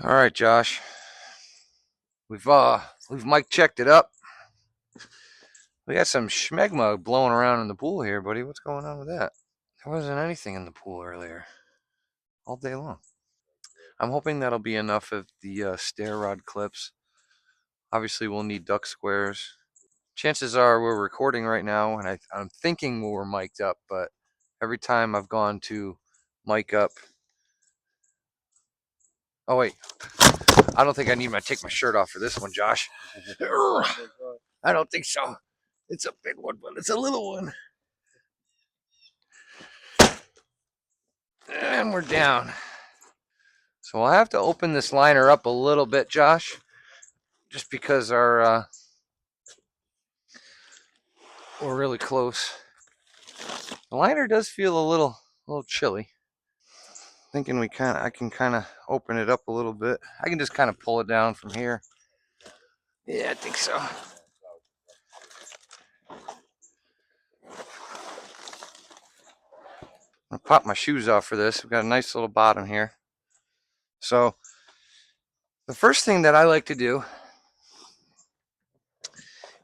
All right, Josh. We've mic checked it up. We got some schmegma blowing around in the pool here, buddy. What's going on with that? There wasn't anything in the pool earlier, all day long. I'm hoping that'll be enough of the stair rod clips. Obviously, we'll need duck squares. Chances are we're recording right now, and I'm thinking we're mic'd up, but every time I've gone to mic up. Oh wait, I don't think I need to take my shirt off for this one, Josh. I don't think so. It's a big one, but it's a little one. And we're down. So we'll have to open this liner up a little bit, Josh, just because we're really close. The liner does feel a little chilly. Thinking I can kind of open it up a little bit. I can just kind of pull it down from here. Yeah, I think so. I'm gonna pop my shoes off for this. We've got a nice little bottom here. So the first thing that I like to do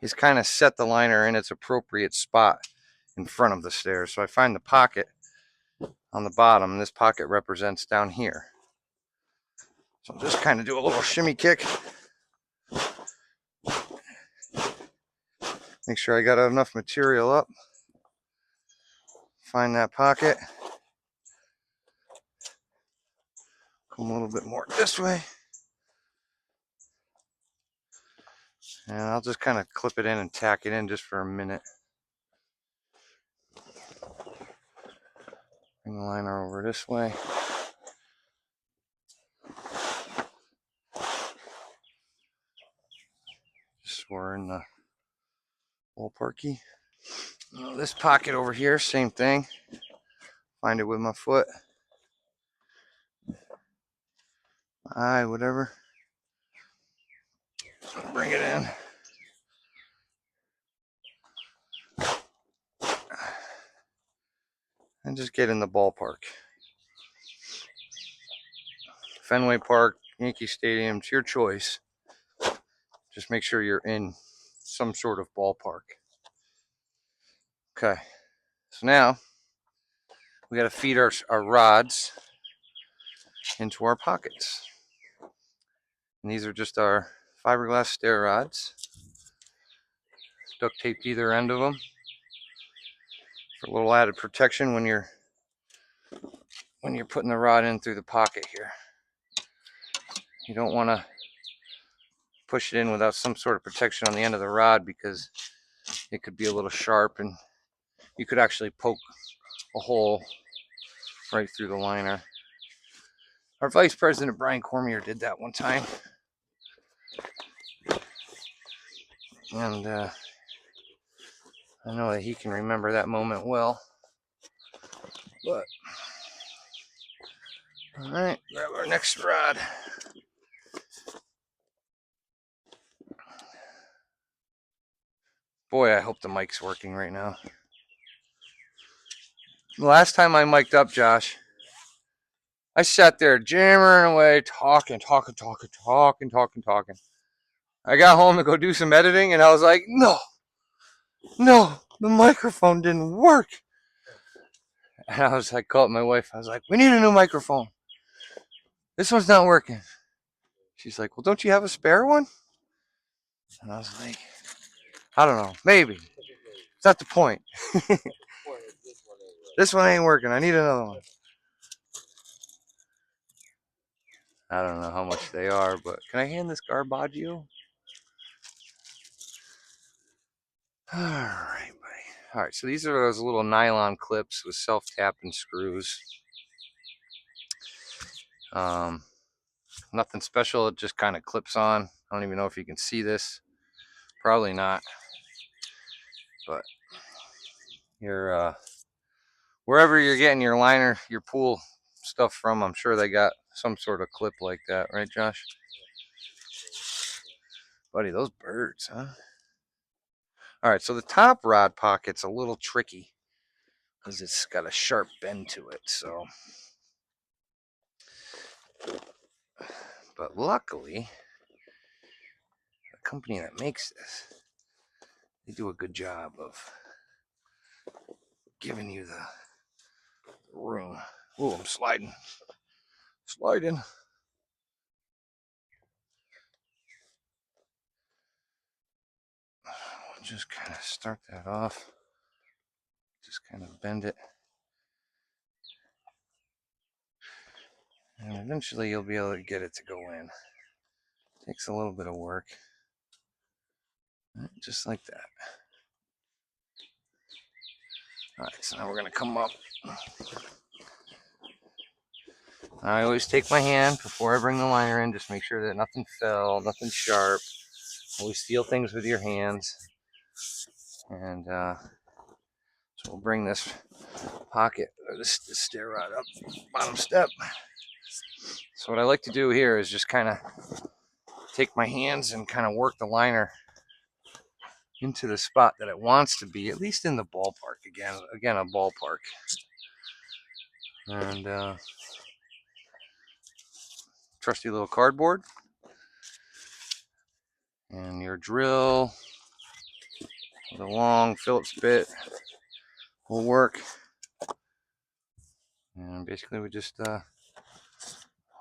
is kind of set the liner in its appropriate spot in front of the stairs. So I find the pocket on the bottom, and this pocket represents down here. So I'll just kind of do a little shimmy kick. Make sure I got enough material up. Find that pocket. Come a little bit more this way. And I'll just kind of clip it in and tack it in just for a minute. Bring the liner over this way. Just so we're in the ballparky. This pocket over here, same thing. Find it with my foot. Eye, whatever. Bring it in. And just get in the ballpark. Fenway Park, Yankee Stadium, it's your choice. Just make sure you're in some sort of ballpark. Okay, so now we got to feed our rods into our pockets. And these are just our fiberglass stair rods. Duct taped either end of them for a little added protection when you're putting the rod in through the pocket here. You don't want to push it in without some sort of protection on the end of the rod because it could be a little sharp and you could actually poke a hole right through the liner. Our Vice President Brian Cormier did that one time. And I know that he can remember that moment well. But, all right, grab our next rod. Boy, I hope the mic's working right now. The last time I mic'd up, Josh, I sat there jammering away, talking. I got home to go do some editing, and I was like, no, the microphone didn't work. And I called my wife. I was like, we need a new microphone. This one's not working. She's like, well, don't you have a spare one? And I was like, I don't know, maybe. It's not the point. This one ain't working. I need another one. I don't know how much they are, but can I hand this Garbaggio? All right, buddy. All right, so these are those little nylon clips with self-tapping screws. Nothing special. It just kind of clips on. I don't even know if you can see this. Probably not. But wherever you're getting your liner, your pool stuff from, I'm sure they got some sort of clip like that, right, Josh? Buddy, those birds, huh? All right, so the top rod pocket's a little tricky because it's got a sharp bend to it. So, But luckily, the company that makes this, they do a good job of giving you the room. Oh, I'm sliding. Sliding. We'll just kind of start that off. Just kind of bend it. And eventually you'll be able to get it to go in. Takes a little bit of work. Just like that. Alright, so now we're going to come up. I always take my hand before I bring the liner in. Just make sure that nothing fell, nothing sharp. Always feel things with your hands. And so we'll bring this pocket, or this stair rod up, bottom step. So what I like to do here is just kind of take my hands and kind of work the liner into the spot that it wants to be, at least in the ballpark. Again, a ballpark. And trusty little cardboard. And your drill with a long Phillips bit will work. And basically we just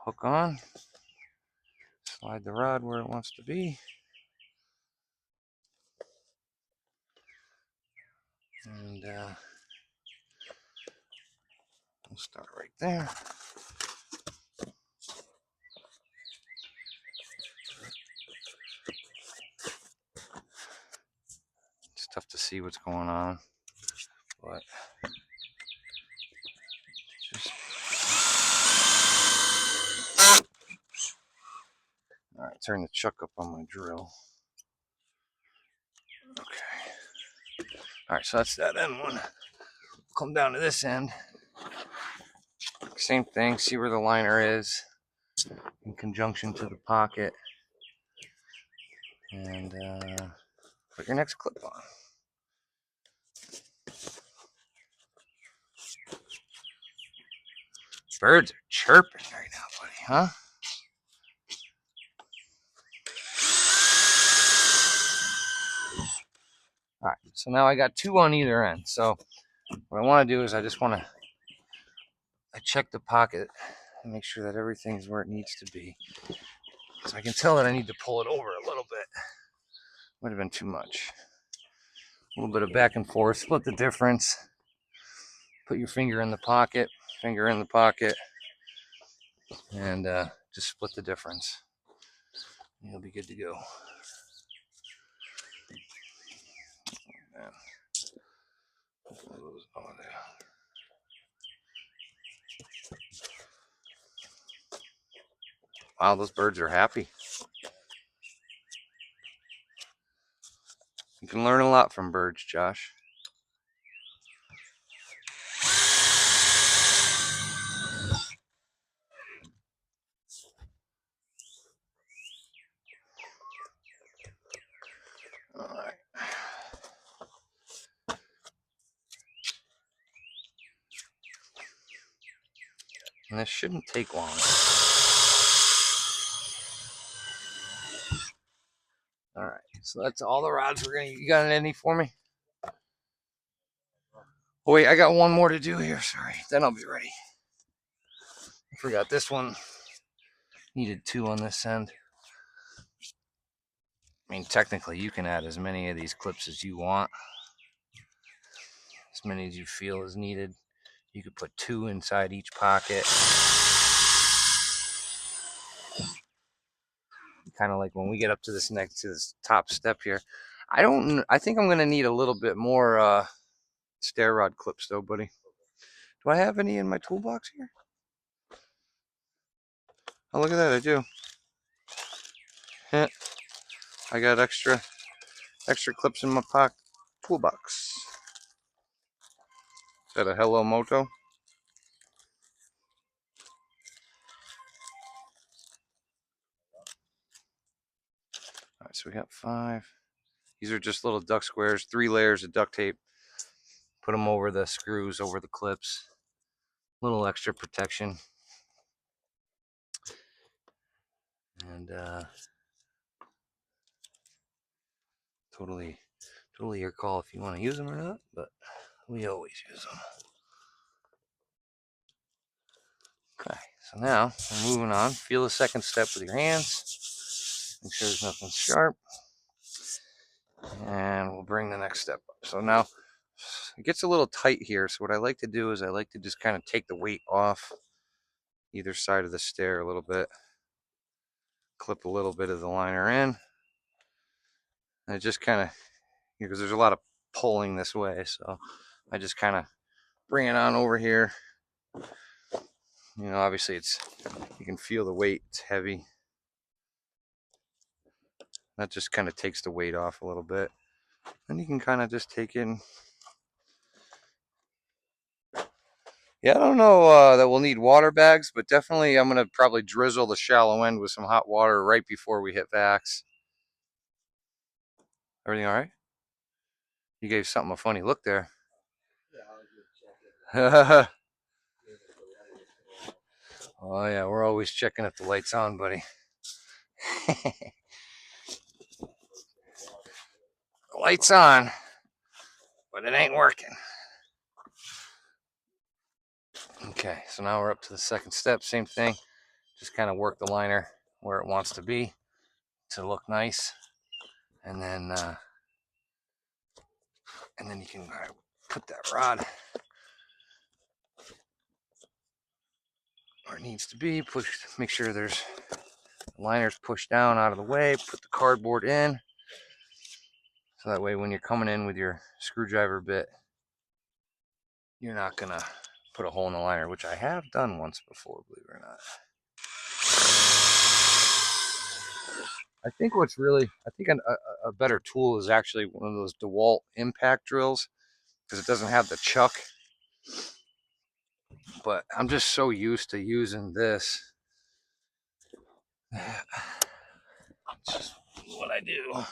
hook on, slide the rod where it wants to be. And we'll start right there. It's tough to see what's going on, but just... All right, turn the chuck up on my drill. Okay. All right, so that's that end one. Come down to this end. Same thing, see where the liner is in conjunction to the pocket. And put your next clip on. Birds are chirping right now, buddy, huh? All right, so now I got two on either end. So what I want to do is I check the pocket and make sure that everything's where it needs to be. So I can tell that I need to pull it over a little bit. Might have been too much. A little bit of back and forth, split the difference. Put your finger in the pocket, and just split the difference. You'll be good to go. Man. Oh, there. Wow, those birds are happy. You can learn a lot from birds, Josh. All right. And this shouldn't take long. All right, so that's all the rods we're gonna. You got any for me? Oh wait, I got one more to do here. Sorry, then I'll be ready. I forgot this one needed two on this end. I mean, technically, you can add as many of these clips as you want, as many as you feel is needed. You could put two inside each pocket. Kind of like when we get up to this top step here. I think I'm gonna need a little bit more stair rod clips though, buddy. Do I have any in my toolbox here? Oh, look at that, I do. Yeah, I got extra clips in my toolbox. Is that a Hello Moto? All right, so we got 5. These are just little duck squares, 3 layers of duct tape. Put them over the screws, over the clips. Little extra protection. And totally your call if you want to use them or not, but we always use them. Okay, so now we're moving on. Feel the second step with your hands. Make sure there's nothing sharp. And we'll bring the next step up. So now it gets a little tight here. So what I like to do is I like to just kind of take the weight off either side of the stair a little bit. Clip a little bit of the liner in. And it just kind of, because there's a lot of pulling this way. So I just kind of bring it on over here. You know, obviously you can feel the weight, it's heavy. That just kind of takes the weight off a little bit. And you can kind of just take in. Yeah, I don't know that we'll need water bags, but definitely I'm going to probably drizzle the shallow end with some hot water right before we hit vax. Everything all right? You gave something a funny look there. Oh yeah, we're always checking if the light's on, buddy. The light's on, but it ain't working. Okay, so now we're up to the second step. Same thing. Just kind of work the liner where it wants to be to look nice, and then you can put that rod where it needs to be. Make sure there's liners pushed down out of the way. Put the cardboard in, so that way when you're coming in with your screwdriver bit, you're not gonna put a hole in the liner, which I have done once before, believe it or not. I think a better tool is actually one of those DeWalt impact drills, because it doesn't have the chuck. But I'm just so used to using this. That's just what I do.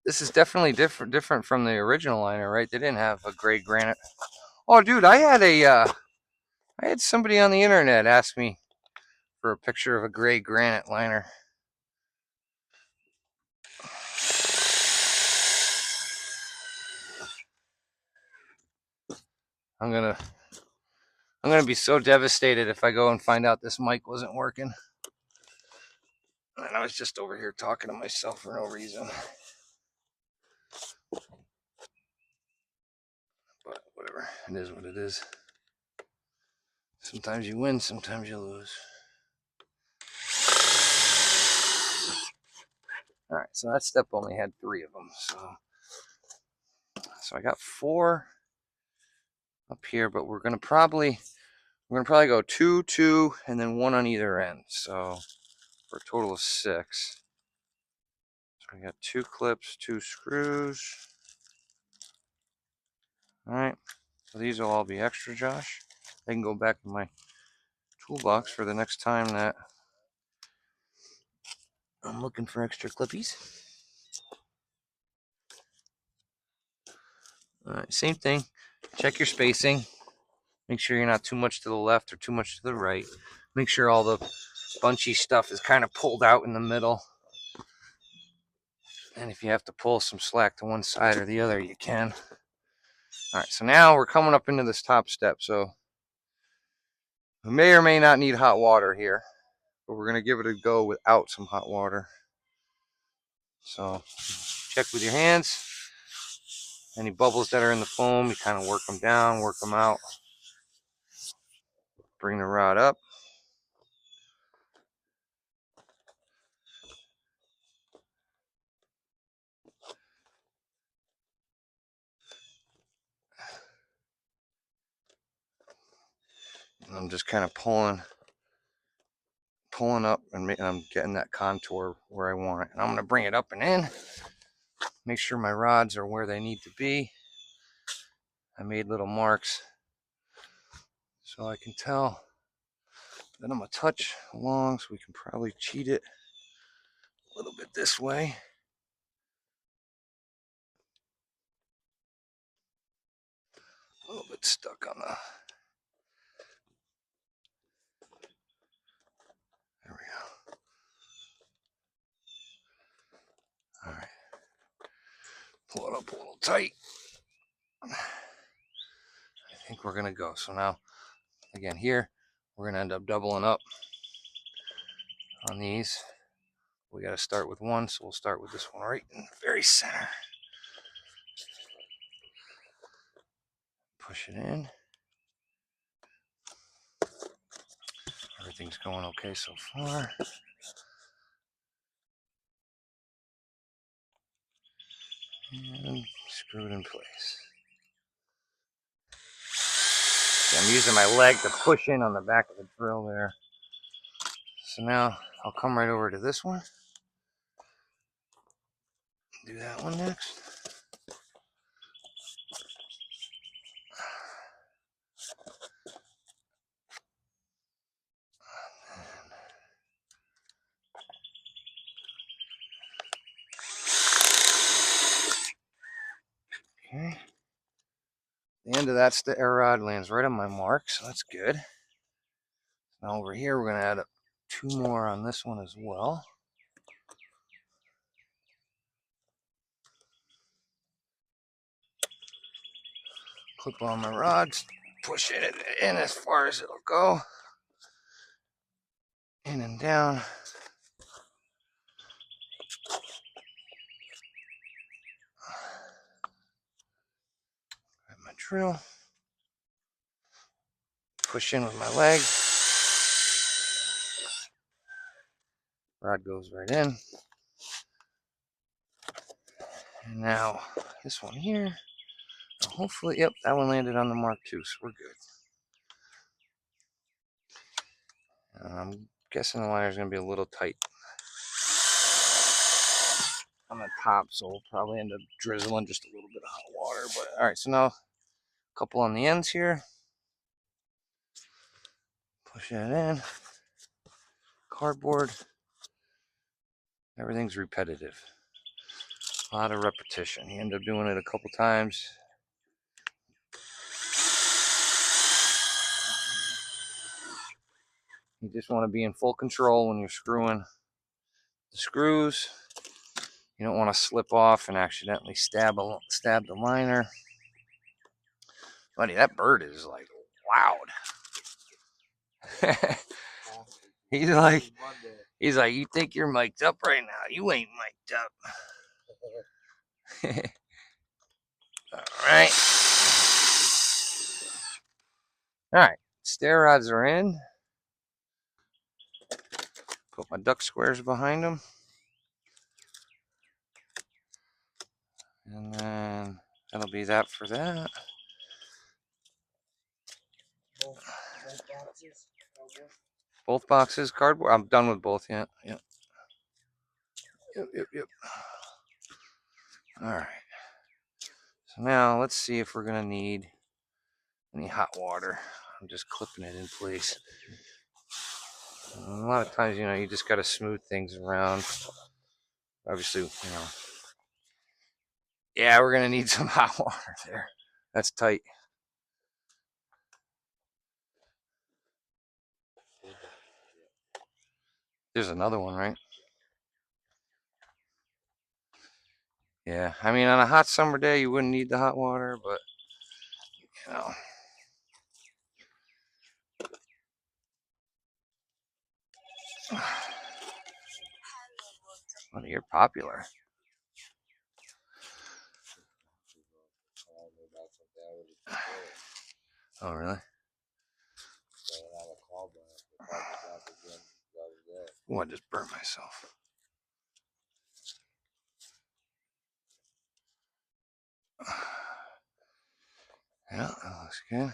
This is definitely different from the original liner, right? They didn't have a gray granite. Oh, dude, I had somebody on the internet ask me for a picture of a gray granite liner. I'm gonna be so devastated if I go and find out this mic wasn't working. And I was just over here talking to myself for no reason. But whatever, it is what it is. Sometimes you win, sometimes you lose. All right, so that step only had 3 of them. So I got 4 up here, but we're gonna probably go 2, 2, and then 1 on either end. So for a total of 6. So we got 2 clips, 2 screws. All right, so these will all be extra, Josh. They can go back in my toolbox for the next time that I'm looking for extra clippies. All right, same thing. Check your spacing. Make sure you're not too much to the left or too much to the right. Make sure all the bunchy stuff is kind of pulled out in the middle. And if you have to pull some slack to one side or the other, you can. All right, so now we're coming up into this top step. So we may or may not need hot water here, but we're going to give it a go without some hot water. So check with your hands. Any bubbles that are in the foam, you kind of work them down, work them out. Bring the rod up. And I'm just kind of pulling up, and I'm getting that contour where I want it. And I'm going to bring it up and in. Make sure my rods are where they need to be. I made little marks so I can tell that I'm a touch long, so we can probably cheat it a little bit this way. A little bit stuck on tight. I think we're gonna go. So now, again, here we're gonna end up doubling up on these. We got to start with one, so we'll start with this one right in the very center. Push it in. Everything's going okay so far. And screw it in place. So I'm using my leg to push in on the back of the drill there. So now I'll come right over to this one. Do that one next. Okay. The end of that stair rod lands right on my mark, so that's good. Now over here, we're going to add 2 more on this one as well. Clip on my rods, push it in as far as it'll go. In and down. Grab my drill. Push in with my leg. Rod goes right in. And now this one here. Hopefully, yep, that one landed on the mark too, so we're good. I'm guessing the liner's going to be a little tight on the top, so we'll probably end up drizzling just a little bit of hot water. But all right, so now a couple on the ends here. Push that in. Cardboard. Everything's repetitive. A lot of repetition. You end up doing it a couple times. You just want to be in full control when you're screwing the screws. You don't want to slip off and accidentally stab the liner. Buddy, that bird is like loud. He's like, you think you're mic'd up right now? You ain't mic'd up. All right. All right. Stair rods are in. Put my duck squares behind them. And then that'll be that for that. Both boxes, cardboard. I'm done with both yet. Yep. Yep. All right. So now let's see if we're going to need any hot water. I'm just clipping it in place. A lot of times, you just got to smooth things around. Obviously, yeah, we're going to need some hot water there. That's tight. There's another one, right? Yeah, I mean, on a hot summer day, you wouldn't need the hot water, but, Well, you're popular. Oh, really? Oh, I just burnt myself. Yeah, that looks good.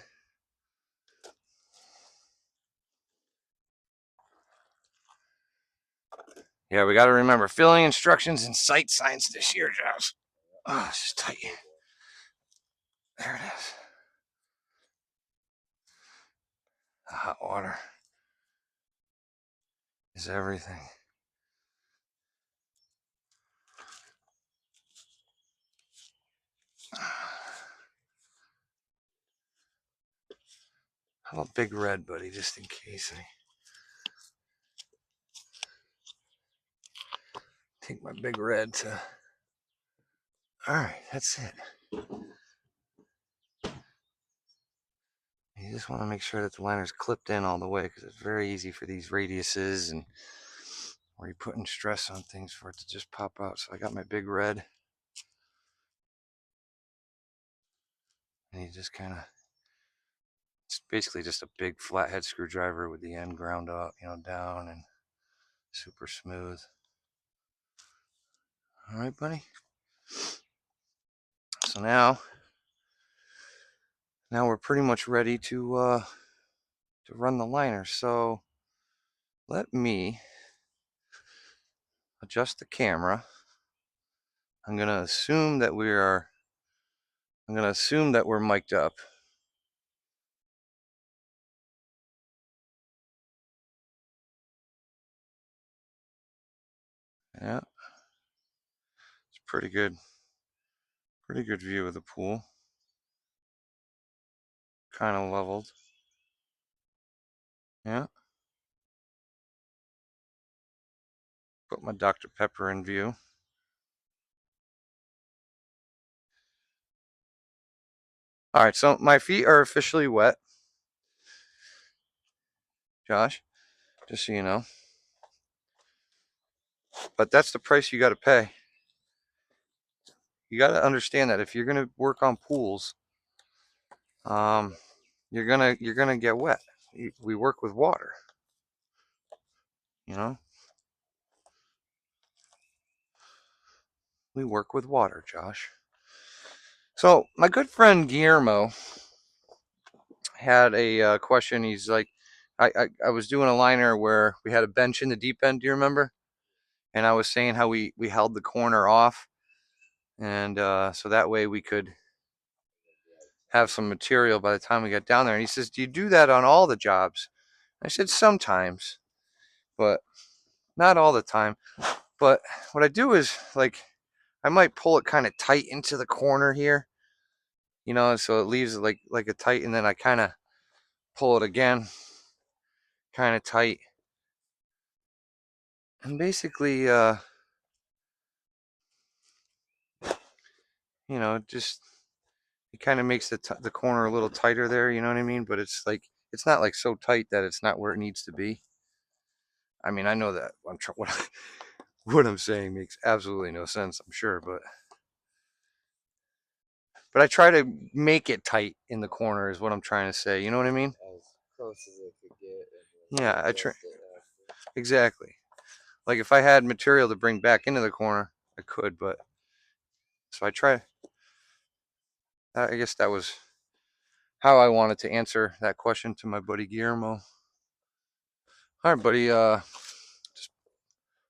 Yeah, we got to remember filling instructions and sight signs this year, Josh. Oh, it's just tight. There it is. The hot water is everything. How about Big Red, buddy, just in case I take my Big Red to All right, that's it. You just want to make sure that the liner's clipped in all the way, because it's very easy for these radiuses and where you're putting stress on things for it to just pop out. So I got my big red, and you just kind of, it's basically just a big flathead screwdriver with the end ground out, down and super smooth. All right, buddy. So now we're pretty much ready to run the liner. So let me adjust the camera. I'm gonna assume that we're mic'd up. Yeah, it's pretty good view of the pool. Kind of leveled. Yeah. Put my Dr. Pepper in view. All right, so my feet are officially wet, Josh, just so you know. But that's the price you got to pay. You got to understand that if you're going to work on pools, you're gonna get wet. We work with water, We work with water, Josh. So my good friend Guillermo had a question. He's like, I was doing a liner where we had a bench in the deep end. Do you remember? And I was saying how we held the corner off, and so that way we could have some material by the time we got down there. And he says, do you do that on all the jobs? I said, sometimes, but not all the time. But what I do is, like, I might pull it kind of tight into the corner here, so it leaves it like a tight, and then I kind of pull it again, kind of tight. And basically, just it kind of makes the corner a little tighter there, you know what I mean? But it's not like so tight that it's not where it needs to be. I mean, I know that what I'm saying makes absolutely no sense, I'm sure, but I try to make it tight in the corner is what I'm trying to say. You know what I mean? As close as it could get. Yeah, I try exactly. Like if I had material to bring back into the corner, I could, but so I try. I guess that was how I wanted to answer that question to my buddy Guillermo. All right, buddy.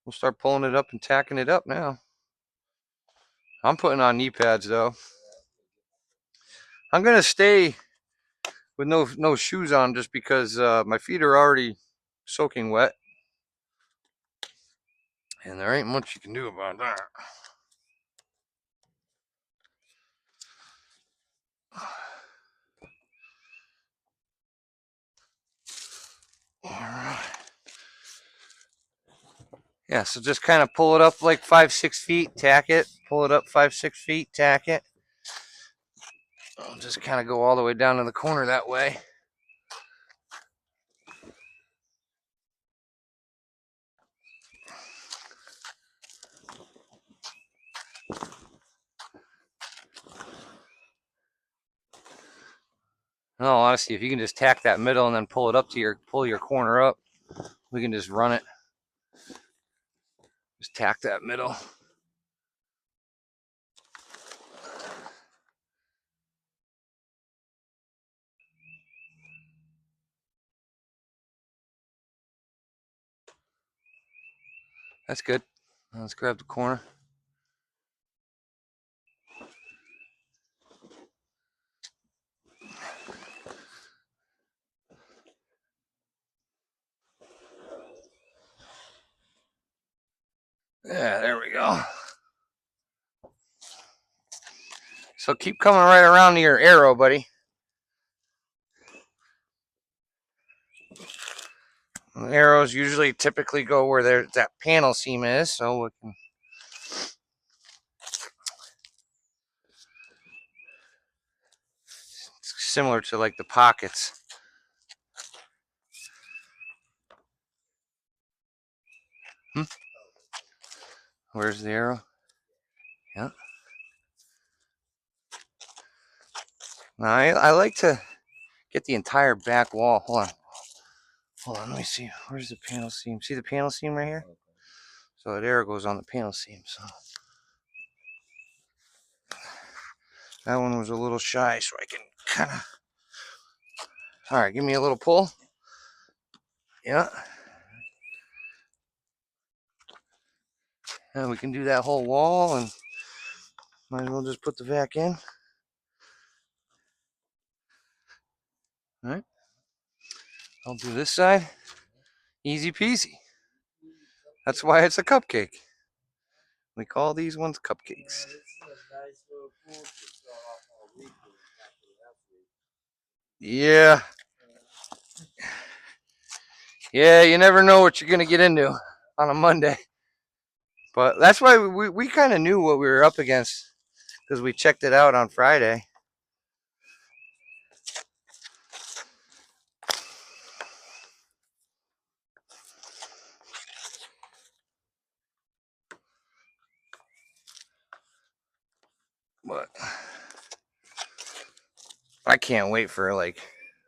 We'll start pulling it up and tacking it up now. I'm putting on knee pads though. I'm gonna stay with no shoes on just because my feet are already soaking wet, and there ain't much you can do about that. All right. Yeah, so just kind of pull it up like 5-6 feet, tack it, pull it up 5-6 feet, tack it. I'll just kind of go all the way down to the corner that way. In all honesty, if you can just tack that middle and then pull it up to pull your corner up, we can just run it. Just tack that middle. That's good. Let's grab the corner. Yeah, there we go. So keep coming right around to your arrow, buddy. The arrows usually typically go where that panel seam is, so we can similar to like the pockets. Where's the arrow? Yeah. Now I like to get the entire back wall. Hold on, let me see. Where's the panel seam? See the panel seam right here? So that arrow goes on the panel seam. So that one was a little shy, so I can kind of. All right, give me a little pull. Yeah. And we can do that whole wall, and might as well just put the vac in. All right. I'll do this side. Easy peasy. That's why it's a cupcake. We call these ones cupcakes. Yeah. Yeah, you never know what you're going to get into on a Monday. But that's why we kind of knew what we were up against because we checked it out on Friday. But I can't wait for like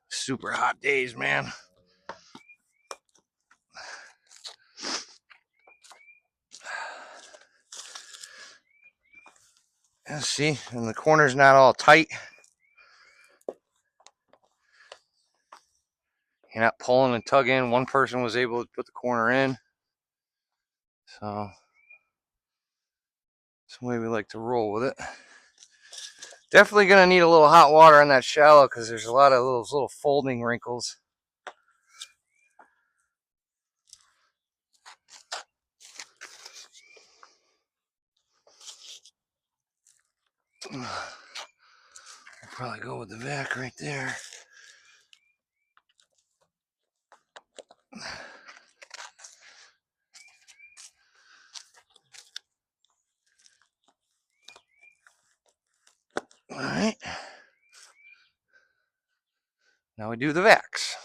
super hot days, man. Let's see, and the corner's not all tight. You're not pulling and tugging. One person was able to put the corner in. So that's the way we like to roll with it. Definitely going to need a little hot water on that shallow because there's a lot of those little folding wrinkles. I'll probably go with the vac right there. All right. Now we do the vacs.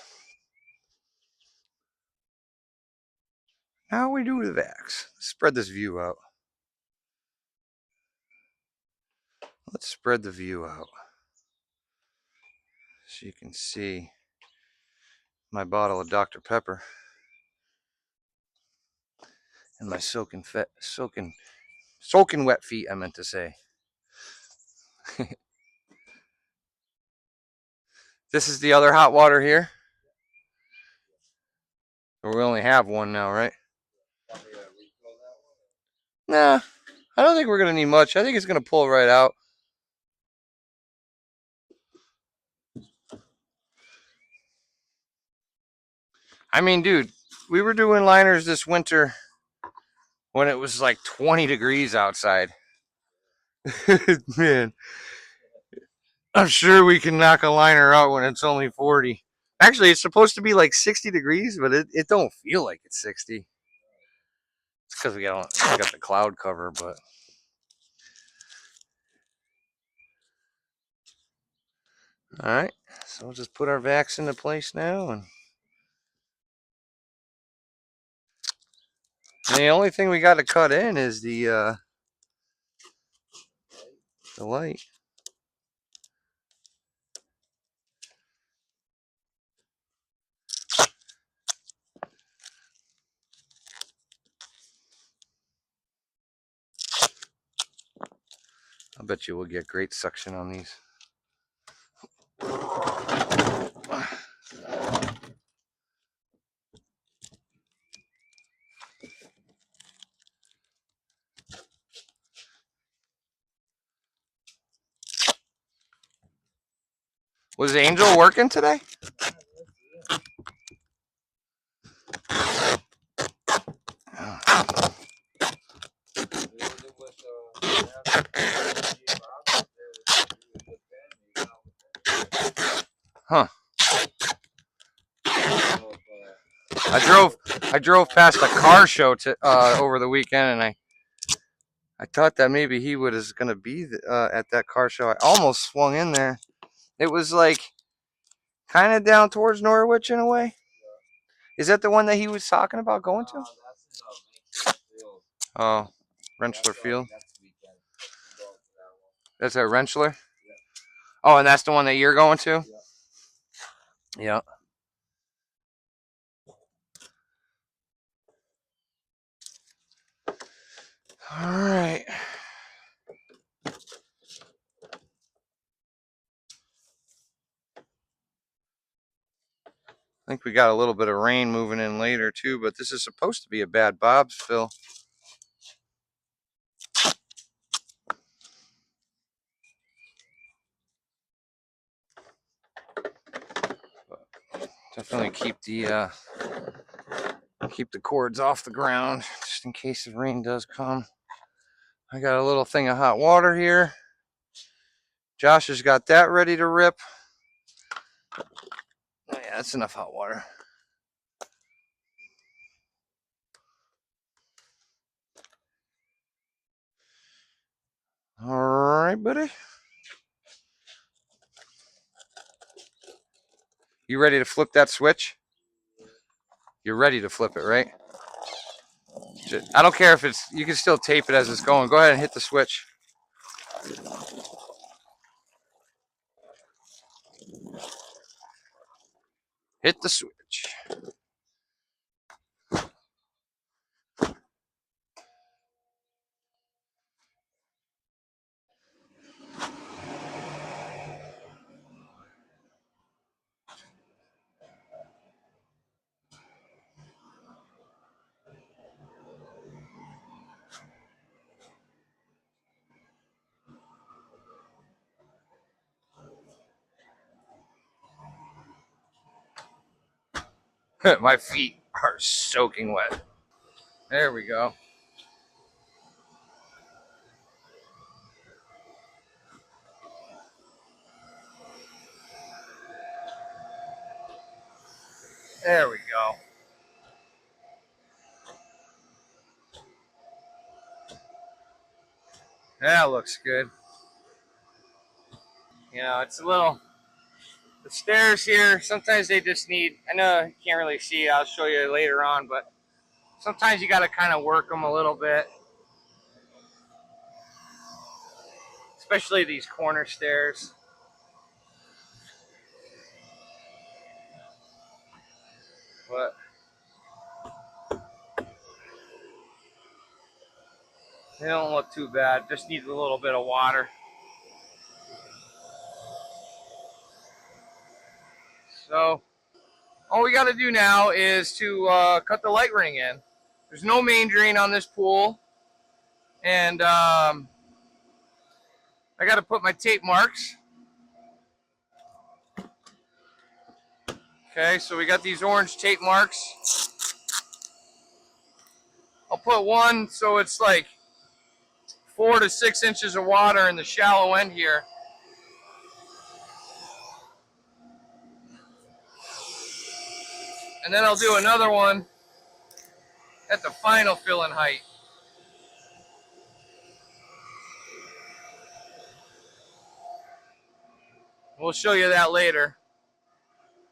Let's spread this view out. Let's spread the view out so you can see my bottle of Dr. Pepper and my soaking wet feet, I meant to say. This is the other hot water here. We only have one now, right? Nah, I don't think we're going to need much. I think it's going to pull right out. I mean, dude, we were doing liners this winter when it was like 20 degrees outside. Man, I'm sure we can knock a liner out when it's only 40. Actually, it's supposed to be like 60 degrees, but it don't feel like it's 60. It's because we got the cloud cover, but. All right, so we'll just put our vacs into place now, and the only thing we got to cut in is the light. I bet you we'll get great suction on these. Was Angel working today? Huh. I drove past a car show over the weekend, and I thought that maybe he was going to be at that car show. I almost swung in there It was like kind of down towards Norwich in a way. Is that the one that he was talking about going to? Oh, Rentschler Field. That's at Rentschler? Oh, and that's the one that you're going to? Yeah. All right. I think we got a little bit of rain moving in later too, but this is supposed to be a bad Bob's fill. Definitely keep the cords off the ground just in case the rain does come. I got a little thing of hot water here. Josh has got that ready to rip. Oh yeah, that's enough hot water. All right, buddy. You ready to flip that switch? You're ready to flip it, right? I don't care if it's, you can still tape it as it's going. Go ahead and hit the switch. Hit the switch. My feet are soaking wet. There we go. There we go. That looks good. You know, it's a little, the stairs here, sometimes they just need, I know you can't really see, I'll show you later on, but sometimes you got to kind of work them a little bit. Especially these corner stairs. But they don't look too bad. Just needs a little bit of water. So all we got to do now is to cut the light ring in. There's no main drain on this pool. And I got to put my tape marks. Okay, so we got these orange tape marks. I'll put one so it's like 4 to 6 inches of water in the shallow end here. And then I'll do another one at the final fill-in height. We'll show you that later,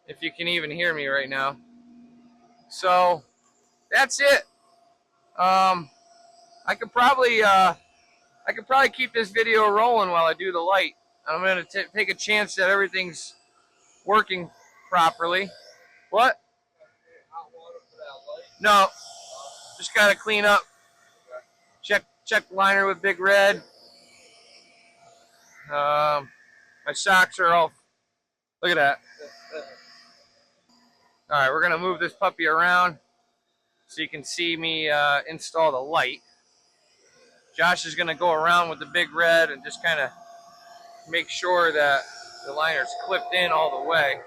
if you can even hear me right now. So that's it. I could probably keep this video rolling while I do the light. I'm gonna take a chance that everything's working properly. What? No, just gotta clean up. Check liner with Big Red. My socks are all. Look at that. All right, we're gonna move this puppy around so you can see me install the light. Josh is gonna go around with the Big Red and just kind of make sure that the liner's clipped in all the way.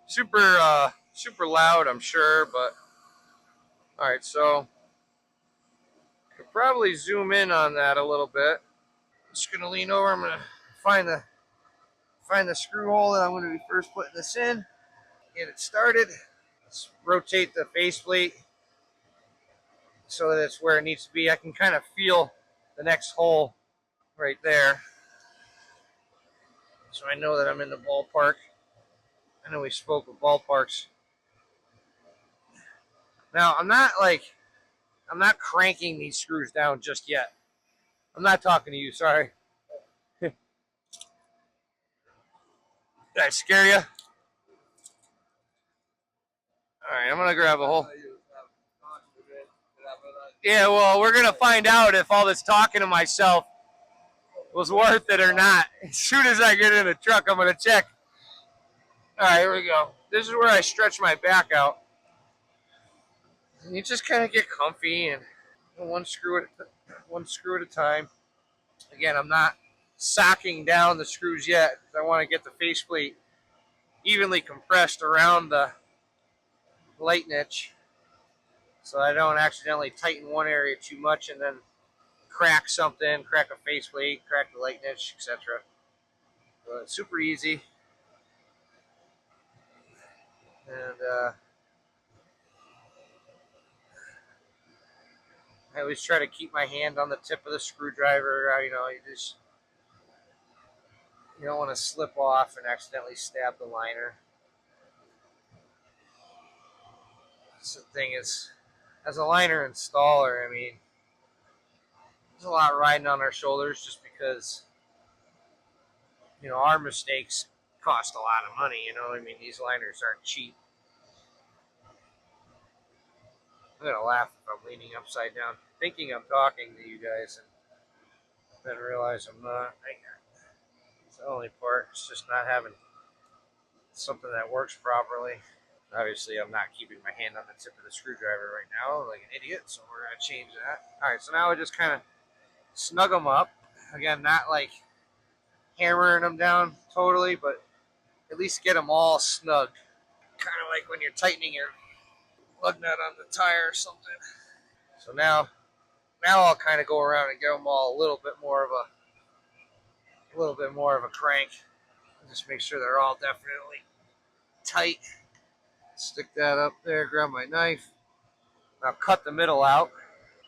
Super loud, I'm sure, but all right. So could probably zoom in on that a little bit. Just gonna lean over. I'm gonna find the screw hole that I'm gonna be first putting this in. Get it started. Let's rotate the faceplate so that it's where it needs to be. I can kind of feel the next hole right there. so I know that I'm in the ballpark. I know we spoke of ballparks. Now I'm not cranking these screws down just yet. I'm not talking to you. Sorry. Did I scare you? All right, I'm gonna grab a hole. Yeah, well, we're gonna find out if all this talking to myself was worth it or not. As soon as I get in the truck, I'm gonna check. All right, here we go. This is where I stretch my back out. And you just kind of get comfy and one screw at a time. Again, I'm not socking down the screws yet. I want to get the faceplate evenly compressed around the light niche, so I don't accidentally tighten one area too much and then crack something, crack a faceplate, crack the light niche, etc. It's super easy, and I always try to keep my hand on the tip of the screwdriver. You don't want to slip off and accidentally stab the liner. That's the thing is, as a liner installer, I mean, there's a lot riding on our shoulders just because, our mistakes cost a lot of money. I mean, these liners aren't cheap. I'm gonna laugh if I'm leaning upside down, thinking I'm talking to you guys, and then realize I'm not. It's the only part. It's just not having something that works properly. Obviously, I'm not keeping my hand on the tip of the screwdriver right now like an idiot, so we're gonna change that. All right, so now I just kind of snug them up. Again, not like hammering them down totally, but at least get them all snug. Kind of like when you're tightening your lug nut on the tire or something. So now I'll kind of go around and get them all a little bit more of a crank. Just make sure they're all definitely tight. Stick that up there, grab my knife. Now cut the middle out,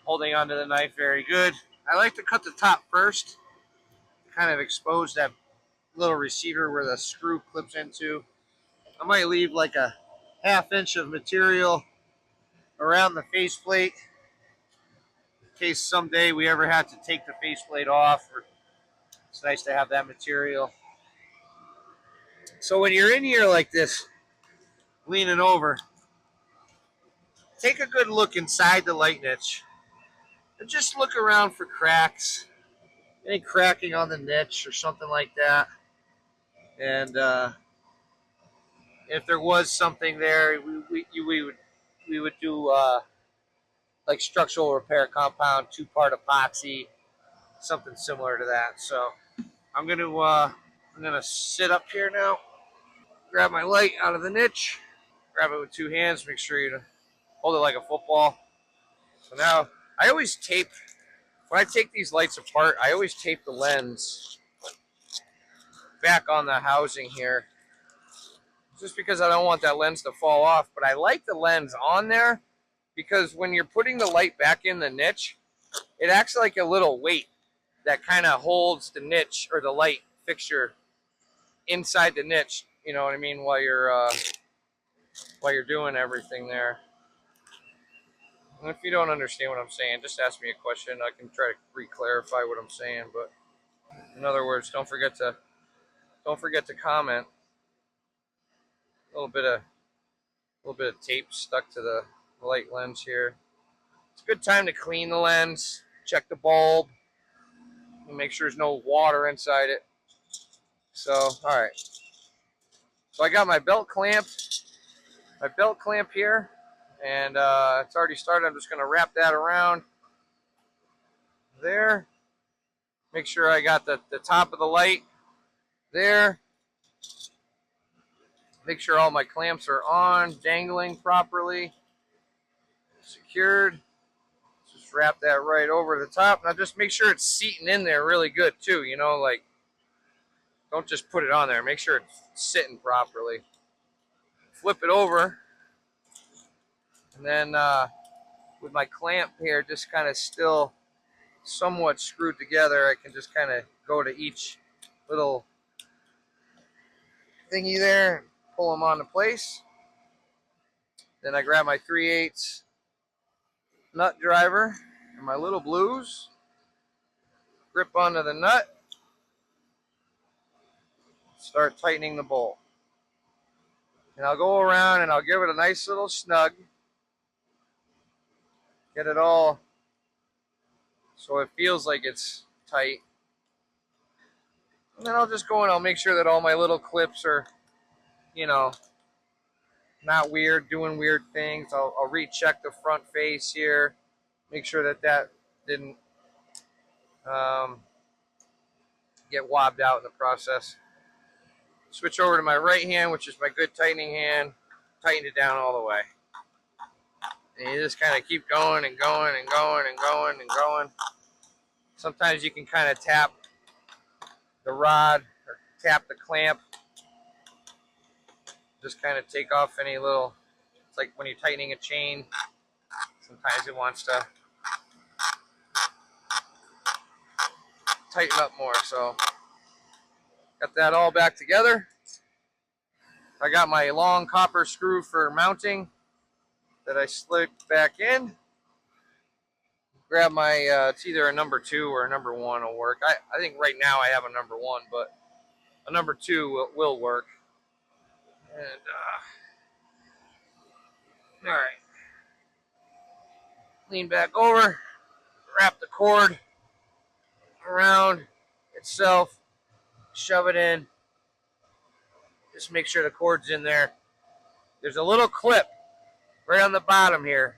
holding onto the knife very good. I like to cut the top first, kind of expose that little receiver where the screw clips into. I might leave like a ½ inch of material around the faceplate in case someday we ever have to take the faceplate off. It's nice to have that material. So when you're in here like this, leaning over, take a good look inside the light niche and just look around for cracks, any cracking on the niche or something like that. And if there was something there, we would do like structural repair compound, 2-part epoxy, something similar to that. So I'm gonna sit up here now, grab my light out of the niche, grab it with 2 hands, make sure you hold it like a football. So now I always tape, when I take these lights apart, I always tape the lens back on the housing here, just because I don't want that lens to fall off. But I like the lens on there because when you're putting the light back in the niche, it acts like a little weight that kind of holds the niche or the light fixture inside the niche. You know what I mean? While you're doing everything there. And if you don't understand what I'm saying, just ask me a question. I can try to re-clarify what I'm saying. But in other words, don't forget to comment. A little bit of tape stuck to the light lens here. It's a good time to clean the lens, check the bulb, and make sure there's no water inside it. So, all right. So I got my belt clamp here, and it's already started. I'm just going to wrap that around there. Make sure I got the top of the light there. Make sure all my clamps are on, dangling properly, secured. Just wrap that right over the top. Now just make sure it's seating in there really good too. Like don't just put it on there. Make sure it's sitting properly. Flip it over, and then with my clamp here just kind of still somewhat screwed together, I can just kind of go to each little thingy there, pull them onto place. Then I grab my 3/8 nut driver and my little blues, grip onto the nut, start tightening the bolt. And I'll go around and I'll give it a nice little snug, get it all so it feels like it's tight. And then I'll just go and I'll make sure that all my little clips are, you know, not weird, doing weird things. I'll recheck the front face here, make sure that that didn't get wobbed out in the process. Switch over to my right hand, which is my good tightening hand, tighten it down all the way. And you just kind of keep going and going and going and going and going. Sometimes you can kind of tap the rod or tap the clamp. Just kind of take off any little, it's like when you're tightening a chain, sometimes it wants to tighten up more. So got that all back together. I got my long copper screw for mounting that I slipped back in. Grab my, it's either a number 2 or a number 1 will work. I think right now I have a number 1, but a number 2 will work. And, all right. Lean back over, wrap the cord around itself, shove it in. Just make sure the cord's in there. There's a little clip right on the bottom here.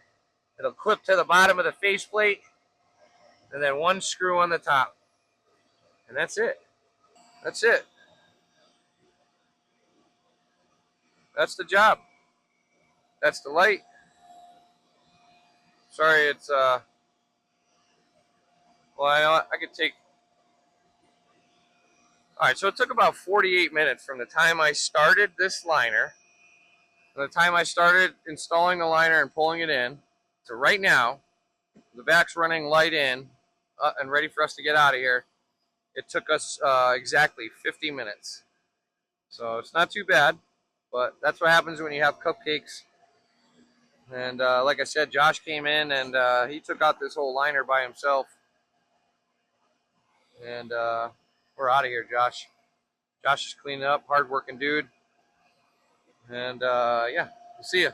It'll clip to the bottom of the faceplate, and then one screw on the top. And that's it. That's it. That's the job. That's the light. Sorry, it's, well, I could take, all right, so it took about 48 minutes from the time I started this liner, from the time I started installing the liner and pulling it in, to right now. The back's running light in and ready for us to get out of here. It took us exactly 50 minutes. So it's not too bad, but that's what happens when you have cupcakes. And like I said, Josh came in and he took out this whole liner by himself. And we're out of here, Josh. Josh is cleaning up, hard-working dude. And yeah, we'll see you.